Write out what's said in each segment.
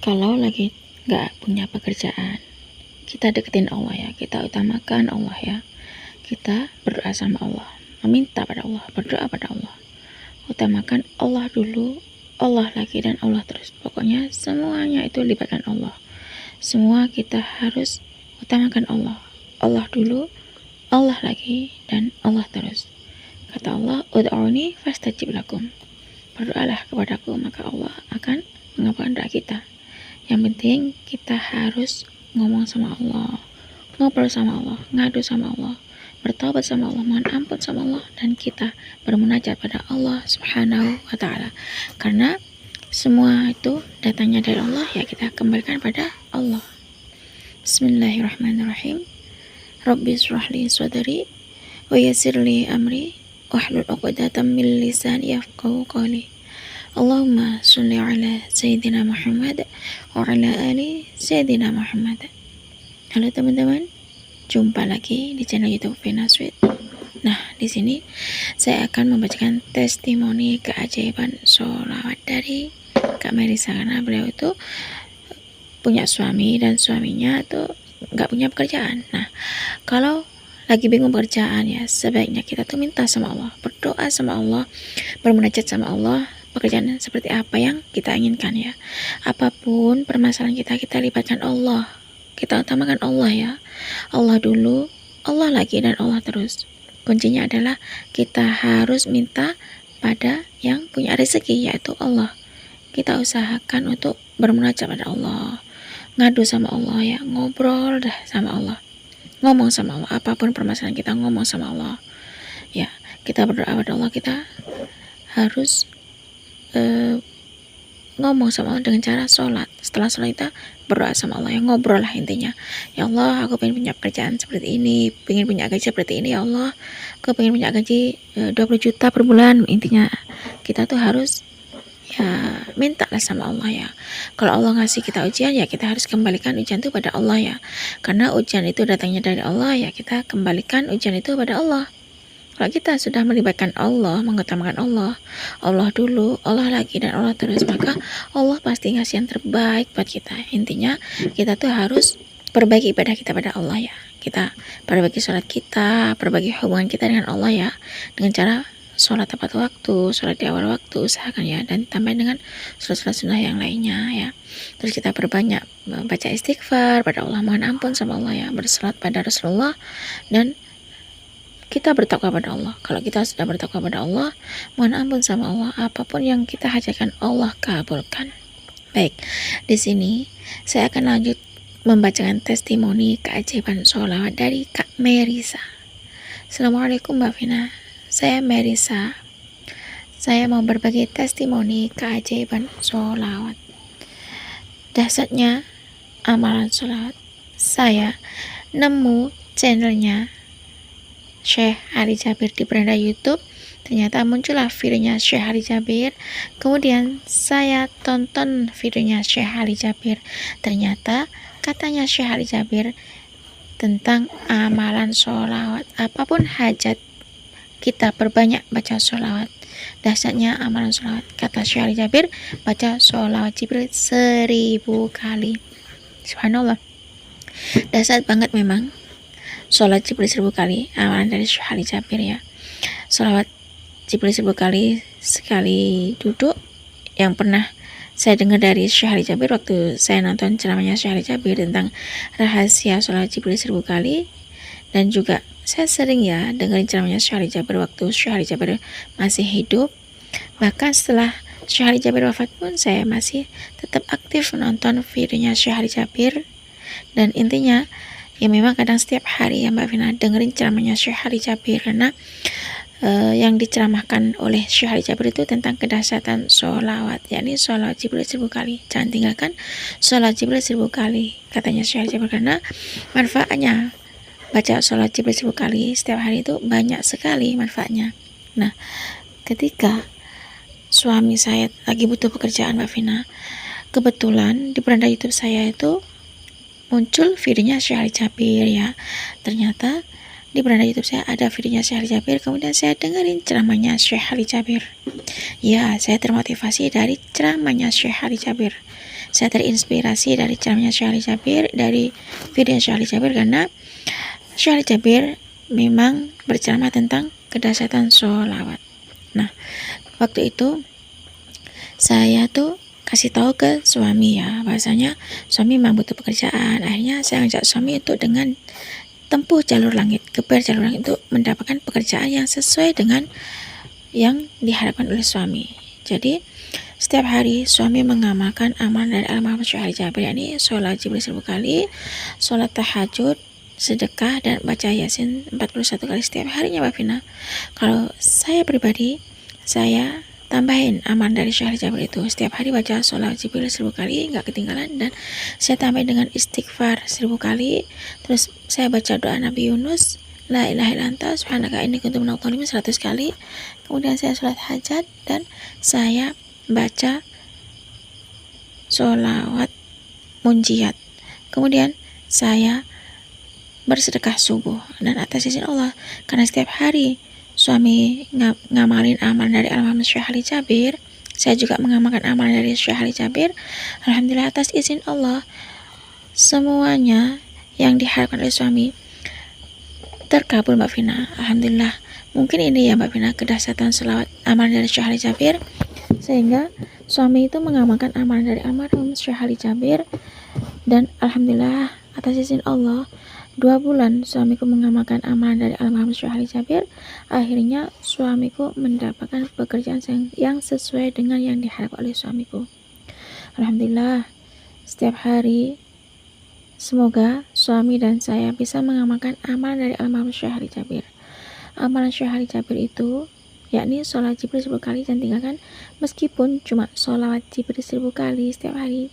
Kalau lagi nggak punya pekerjaan, kita deketin Allah ya, kita utamakan Allah ya, kita berdoa sama Allah, meminta pada Allah, berdoa pada Allah, utamakan Allah dulu, Allah lagi dan Allah terus. Pokoknya semuanya itu libatkan Allah. Semua kita harus utamakan Allah, Allah dulu, Allah lagi dan Allah terus. Kata Allah, ud'uni fastajib lakum, berdoalah kepadaku maka Allah akan mengabulkan doa kita. Yang penting kita harus ngomong sama Allah, ngobrol sama Allah, ngadu sama Allah, bertaubat sama Allah, mohon ampun sama Allah, dan kita bermunajat pada Allah Subhanahu wa Ta'ala. Karena semua itu datangnya dari Allah, ya kita kembalikan pada Allah. Bismillahirrahmanirrahim. Rabbi shrah li sadri wa yassir li amri wahlul 'uqdatam min lisani yafqahu qawli. Allahumma sholli ala Sayyidina Muhammad wa ala ali Sayyidina Muhammad. Halo teman-teman, jumpa lagi di channel YouTube Vina Sweet. Nah, di sini saya akan membacakan testimoni keajaiban sholawat dari Kak Merisa, karena beliau itu punya suami dan suaminya tuh nggak punya pekerjaan. Nah, kalau lagi bingung pekerjaan ya, sebaiknya kita tuh minta sama Allah, berdoa sama Allah, bermunajat sama Allah, pekerjaan seperti apa yang kita inginkan ya. Apapun permasalahan kita libatkan Allah, kita utamakan Allah ya. Allah dulu, Allah lagi dan Allah terus. Kuncinya adalah kita harus minta pada yang punya rezeki, yaitu Allah. Kita usahakan untuk bermunajat pada Allah, ngadu sama Allah ya, ngobrol dah sama Allah, ngomong sama Allah. Apapun permasalahan kita, ngomong sama Allah ya. Kita berdoa pada Allah, kita harus ngomong sama Allah dengan cara sholat. Setelah sholat kita berdoa sama Allah, yang ngobrol lah intinya. Ya Allah, aku pengen punya pekerjaan seperti ini, pengen punya gaji seperti ini. Ya Allah, aku pengen punya gaji 20 juta per bulan. Intinya kita tuh harus ya minta lah sama Allah ya. Kalau Allah ngasih kita ujian ya, kita harus kembalikan ujian itu pada Allah ya. Karena ujian itu datangnya dari Allah ya, kita kembalikan ujian itu pada Allah. Kalau kita sudah melibatkan Allah, mengutamakan Allah, Allah dulu, Allah lagi dan Allah terus, maka Allah pasti ngasih yang terbaik buat kita. Intinya kita tuh harus perbaiki ibadah kita pada Allah ya. Kita perbaiki sholat kita, perbaiki hubungan kita dengan Allah ya, dengan cara sholat tepat waktu, sholat di awal waktu, usahakan ya, dan tambah dengan sholat-sholat sunnah yang lainnya ya. Terus kita perbanyak baca istighfar pada Allah, mohon ampun sama Allah ya, bersalat pada Rasulullah, dan kita bertakwa pada Allah. Kalau kita sudah bertakwa pada Allah, mohon ampun sama Allah, apapun yang kita hajatkan Allah kabulkan. Baik, di sini saya akan lanjut membacakan testimoni keajaiban sholawat dari Kak Merisa. Assalamualaikum Mbak Vina, saya Merisa. Saya mau berbagi testimoni keajaiban sholawat. Dahsyatnya amalan sholawat. Saya nemu channelnya Syekh Ali Jabir di beranda YouTube. Ternyata muncullah videonya Syekh Ali Jabir. Kemudian saya tonton videonya Syekh Ali Jabir. Ternyata katanya Syekh Ali Jabir tentang amalan sholawat. Apapun hajat kita perbanyak baca sholawat. Dahsyatnya amalan sholawat. Kata Syekh Ali Jabir, baca sholawat Jibril 1000 kali. Subhanallah, dahsyat banget memang sholat Jibril 1000 kali, amalan dari Syekh Ali Jabir ya. Sholawat Jibril 1000 kali sekali duduk, yang pernah saya dengar dari Syekh Ali Jabir waktu saya nonton ceramahnya Syekh Ali Jabir tentang rahasia sholat Jibril 1000 kali. Dan juga saya sering ya dengerin ceramahnya Syekh Ali Jabir waktu Syekh Ali Jabir masih hidup. Bahkan setelah Syekh Ali Jabir wafat pun saya masih tetap aktif menonton videonya Syekh Ali Jabir. Dan intinya ya memang kadang setiap hari ya Mbak Vina dengerin ceramahnya Syekh Ali Jabir, karena yang diceramahkan oleh Syekh Ali Jabir itu tentang kedahsyatan sholawat, yakni sholawat Jibril 1000 kali. Jangan tinggalkan sholat Jibril 1000 kali, katanya Syekh Ali Jabir, karena manfaatnya baca sholat Jibril 1000 kali setiap hari itu banyak sekali manfaatnya. Nah, ketika suami saya lagi butuh pekerjaan Mbak Vina, kebetulan di beranda YouTube saya itu muncul videonya Syekh Ali Jabir ya. Ternyata di beranda YouTube saya ada videonya Syekh Ali Jabir. Kemudian saya dengerin ceramahnya Syekh Ali Jabir. Ya, saya termotivasi dari ceramahnya Syekh Ali Jabir. saya terinspirasi dari ceramahnya Syekh Ali Jabir, dari video Syekh Ali Jabir, karena Syekh Ali Jabir memang berceramah tentang kedahsyatan sholawat. Nah, waktu itu saya tuh kasih tahu ke suami ya, bahasanya suami memang butuh pekerjaan. Akhirnya saya ajak suami itu dengan tempuh jalur langit, geber jalur langit untuk mendapatkan pekerjaan yang sesuai dengan yang diharapkan oleh suami. Jadi setiap hari suami mengamalkan amalan dari almarhum Syekh Ali Jabir, yakni sholat Jibril 1000 kali, sholat tahajud, sedekah, dan baca Yasin 41 kali setiap harinya, Mbak Vina. Kalau saya pribadi, saya tambahin amalan dari Syekh Ali Jabir itu. Setiap hari baca sholat Jibril 1000 kali, nggak ketinggalan, dan saya tambahin dengan istighfar 1000 kali. Terus saya baca doa Nabi Yunus, la ilaha illa anta subhanaka inni kuntu minadh dhalimin 100 kali. Kemudian saya sholat hajat dan saya baca sholawat munjiat. Kemudian saya bersedekah subuh, dan atas izin Allah, karena setiap hari suami ngamalin amalan dari almarhum Syekh Ali Jabir, saya juga mengamalkan amalan dari Syekh Ali Jabir. Alhamdulillah, atas izin Allah, semuanya yang diharapkan oleh suami terkabul, Mbak Vina. Alhamdulillah. Mungkin ini ya, Mbak Vina, kedahsyatan sholawat amalan dari Syekh Ali Jabir, sehingga suami itu mengamalkan amalan dari almarhum Syekh Ali Jabir. Dan alhamdulillah, atas izin Allah, 2 bulan suamiku mengamalkan amalan dari almarhum Syekh Ali Jabir. Akhirnya suamiku mendapatkan pekerjaan yang sesuai dengan yang diharapkan oleh suamiku. Alhamdulillah, setiap hari semoga suami dan saya bisa mengamalkan amalan dari almarhum Syekh Ali Jabir. Amalan Syekh Ali Jabir itu yakni sholat Jibril 1000 kali, dan tinggalkan meskipun cuma sholawat Jibril 1000 kali setiap hari.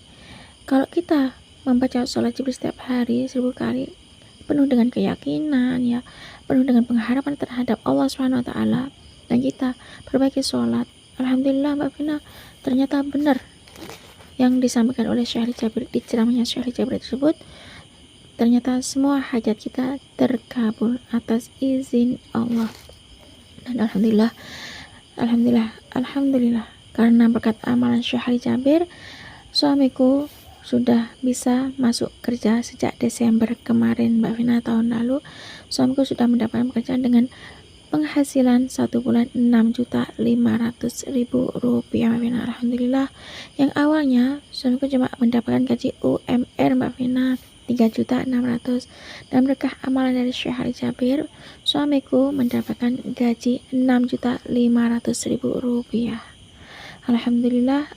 Kalau kita membaca sholat Jibril setiap hari 1000 kali, penuh dengan keyakinan ya, penuh dengan pengharapan terhadap Allah SWT, dan kita perbaiki sholat, alhamdulillah Mbak Vina, ternyata benar yang disampaikan oleh Syekh Ali Jabir di ceramahnya Syekh Ali Jabir tersebut. Ternyata semua hajat kita terkabul atas izin Allah. Dan alhamdulillah, karena berkat amalan Syekh Ali Jabir, suamiku sudah bisa masuk kerja sejak Desember kemarin, Mbak Vina, tahun lalu. Suamiku sudah mendapatkan pekerjaan dengan penghasilan 1 bulan 6.500.000 rupiah, Mbak Vina. Alhamdulillah. Yang awalnya suamiku cuma mendapatkan gaji UMR, Mbak Vina, 3.600.000, dan berkah amalan dari Syekh Ali Jabir, suamiku mendapatkan gaji 6.500.000 rupiah. Alhamdulillah.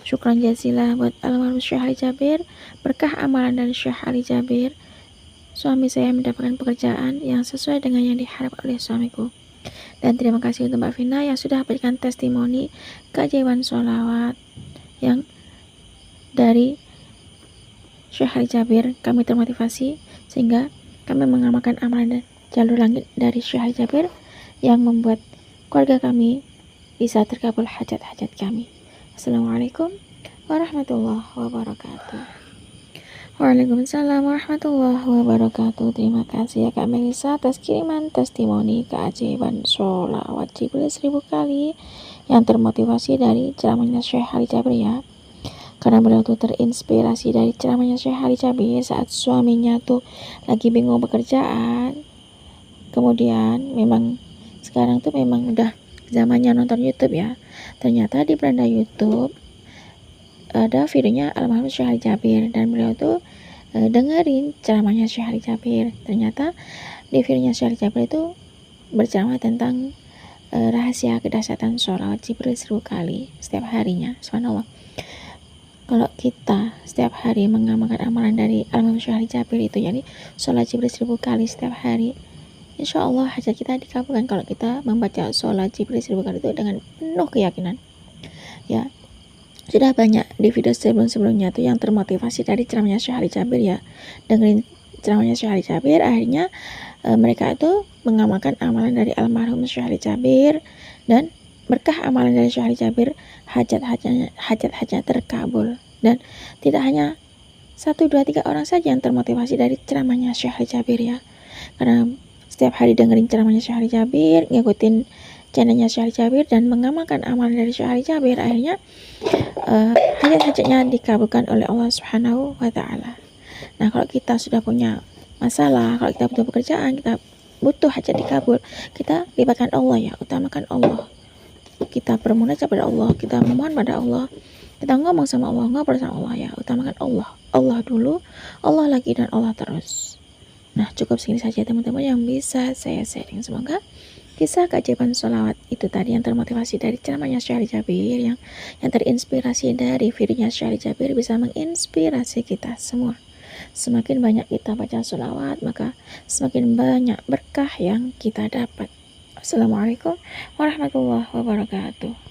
Syukran jazilah buat almarhum Syekh Ali Jabir. Berkah amalan dari Syekh Ali Jabir, suami saya mendapatkan pekerjaan yang sesuai dengan yang diharapkan oleh suamiku. Dan terima kasih untuk Mbak Vina yang sudah berikan testimoni keajaiban sholawat yang dari Syekh Ali Jabir. Kami termotivasi sehingga kami mengamalkan amalan jalur langit dari Syekh Ali Jabir yang membuat keluarga kami bisa terkabul hajat-hajat kami. Assalamualaikum warahmatullahi wabarakatuh. Waalaikumsalam warahmatullahi wabarakatuh. Terima kasih ya Kak Melisa atas kiriman testimoni keajaiban sholawat Jibril 1000 kali yang termotivasi dari ceramahnya Syekh Ali Jabir ya. Karena beliau tuh terinspirasi dari ceramahnya Syekh Ali Jabir saat suaminya tuh lagi bingung pekerjaan. Kemudian memang sekarang tuh memang udah zamannya nonton YouTube ya. Ternyata di beranda YouTube ada videonya almarhum Syekh Ali Jabir, dan beliau tuh dengerin ceramahnya Syekh Ali Jabir. Ternyata di videonya Syekh Ali Jabir itu berceramah tentang rahasia kedahsyatan sholawat Jibril 1000 kali setiap harinya. Subhanallah. Kalau kita setiap hari mengamalkan amalan dari almarhum Syekh Ali Jabir itu, yakni sholat Jibril 1000 kali setiap hari, insya Allah hajat kita dikabulkan. Kalau kita membaca sholat Jibril 1000 kali itu dengan penuh keyakinan ya. Sudah banyak di video sebelum-sebelumnya tuh yang termotivasi dari ceramahnya Syekh Ali Jabir ya. Dengerin ceramahnya Syekh Ali Jabir, akhirnya mereka itu mengamalkan amalan dari almarhum Syekh Ali Jabir, dan berkah amalan dari Syekh Ali Jabir, hajat-hajatnya terkabul. Dan tidak hanya 1, 2, 3 orang saja yang termotivasi dari ceramahnya Syekh Ali Jabir ya. Karena setiap hari dengerin ceramahnya Syekh Ali Jabir, ngikutin channelnya Syekh Ali Jabir dan mengamalkan amalan dari Syekh Ali Jabir, akhirnya hajat-hajatnya dikabulkan oleh Allah Subhanahu wa Ta'ala. Nah, kalau kita sudah punya masalah, kalau kita butuh pekerjaan, kita butuh hajat dikabul, kita libatkan Allah ya, utamakan Allah. Kita bermunajat pada Allah, kita memohon pada Allah, kita ngomong sama Allah, ngobrol sama Allah ya, utamakan Allah. Allah dulu, Allah lagi, dan Allah terus. Nah, cukup segini saja teman-teman yang bisa saya sharing. Semoga kisah keajaiban sholawat itu tadi yang termotivasi dari ceramahnya Syekh Ali Jabir, yang terinspirasi dari videonya Syekh Ali Jabir, bisa menginspirasi kita semua. Semakin banyak kita baca sholawat, maka semakin banyak berkah yang kita dapat. Assalamualaikum warahmatullahi wabarakatuh.